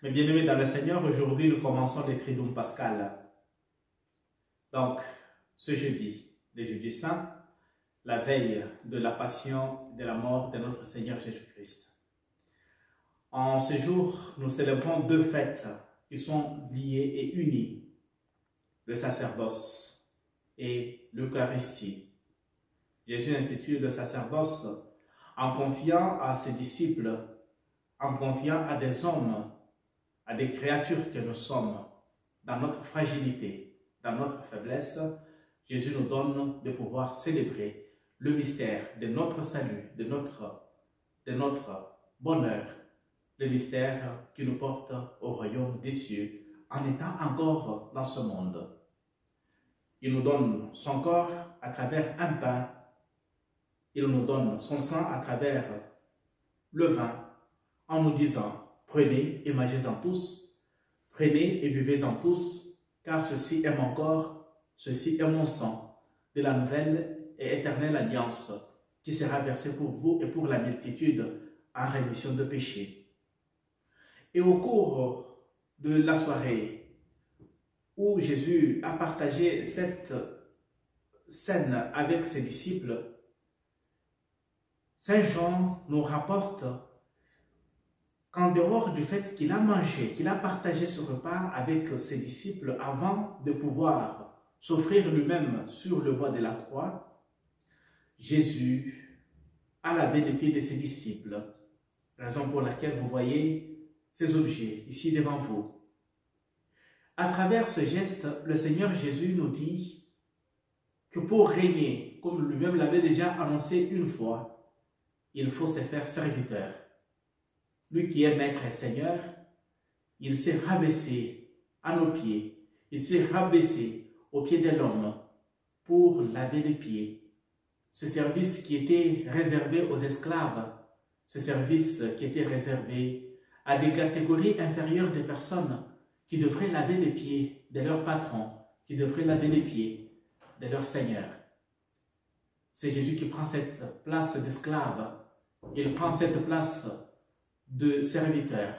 Mes bien-aimés dans le Seigneur, aujourd'hui nous commençons le Triduum Pascal. Donc, ce jeudi, le jeudi saint, la veille de la passion, de la mort de notre Seigneur Jésus-Christ. En ce jour, nous célébrons deux fêtes qui sont liées et unies, le sacerdoce et l'Eucharistie. Jésus institue le sacerdoce en confiant à ses disciples, en confiant à des hommes, à des créatures que nous sommes, dans notre fragilité, dans notre faiblesse. Jésus nous donne de pouvoir célébrer le mystère de notre salut, de notre bonheur, le mystère qui nous porte au royaume des cieux en étant encore dans ce monde. Il nous donne son corps à travers un pain, il nous donne son sang à travers le vin, en nous disant: prenez et mangez-en tous, prenez et buvez-en tous, car ceci est mon corps, ceci est mon sang, de la nouvelle et éternelle alliance, qui sera versée pour vous et pour la multitude en rémission de péchés. Et au cours de la soirée où Jésus a partagé cette scène avec ses disciples, Saint Jean nous rapporte qu'en dehors du fait qu'il a mangé, qu'il a partagé ce repas avec ses disciples avant de pouvoir s'offrir lui-même sur le bois de la croix, Jésus a lavé les pieds de ses disciples, raison pour laquelle vous voyez ces objets ici devant vous. À travers ce geste, le Seigneur Jésus nous dit que pour régner, comme lui-même l'avait déjà annoncé une fois, il faut se faire serviteur. Lui qui est maître et Seigneur, il s'est rabaissé à nos pieds, il s'est rabaissé aux pieds de l'homme pour laver les pieds. Ce service qui était réservé aux esclaves, ce service qui était réservé à des catégories inférieures de personnes qui devraient laver les pieds de leur patron, qui devraient laver les pieds de leur Seigneur. C'est Jésus qui prend cette place d'esclave, il prend cette place de serviteur.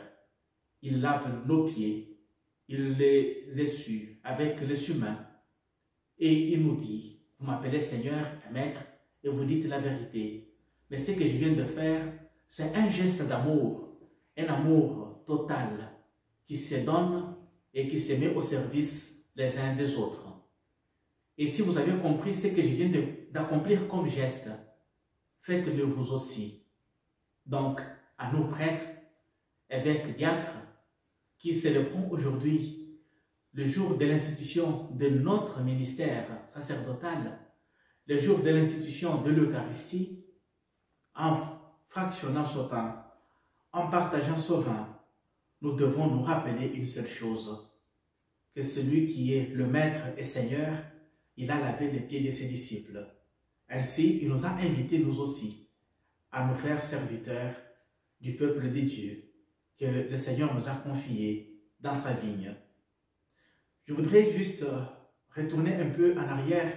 Il lave nos pieds, il les essuie avec les humains et il nous dit: vous m'appelez Seigneur et Maître et vous dites la vérité. Mais ce que je viens de faire, c'est un geste d'amour, un amour total qui se donne et qui se met au service les uns des autres. Et si vous avez compris ce que je viens d'accomplir comme geste, faites-le vous aussi. Donc, à nous prêtres, évêques, diacres, qui célébrons aujourd'hui le jour de l'institution de notre ministère sacerdotal, le jour de l'institution de l'Eucharistie, en fractionnant ce pain, en partageant ce vin, nous devons nous rappeler une seule chose, que celui qui est le Maître et Seigneur, il a lavé les pieds de ses disciples. Ainsi, il nous a invités, nous aussi, à nous faire serviteurs du peuple de Dieu que le Seigneur nous a confié dans sa vigne. Je voudrais juste retourner un peu en arrière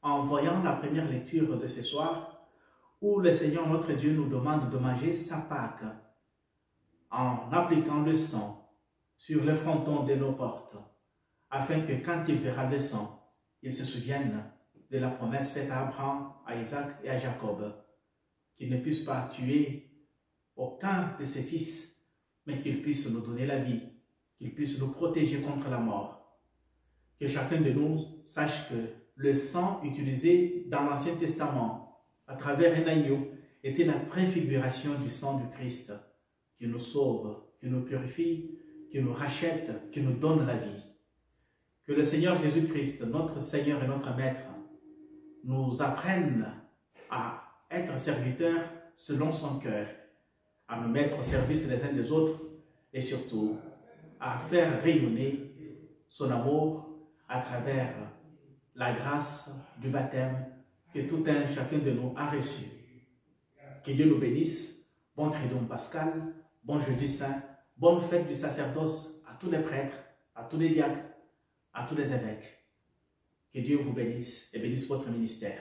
en voyant la première lecture de ce soir où le Seigneur notre Dieu nous demande de manger sa Pâque en appliquant le sang sur le fronton de nos portes afin que quand il verra le sang, il se souvienne de la promesse faite à Abraham, à Isaac et à Jacob, qu'il ne puisse pas tuer aucun de ses fils, mais qu'il puisse nous donner la vie, qu'il puisse nous protéger contre la mort. Que chacun de nous sache que le sang utilisé dans l'Ancien Testament, à travers un agneau, était la préfiguration du sang du Christ, qui nous sauve, qui nous purifie, qui nous rachète, qui nous donne la vie. Que le Seigneur Jésus-Christ, notre Seigneur et notre Maître, nous apprenne à être serviteurs selon son cœur, à nous mettre au service les uns des autres et surtout à faire rayonner son amour à travers la grâce du baptême que tout un chacun de nous a reçu. Que Dieu nous bénisse. Bon Triduum Pascal, bon jeudi saint, bonne fête du sacerdoce à tous les prêtres, à tous les diacres, à tous les évêques. Que Dieu vous bénisse et bénisse votre ministère.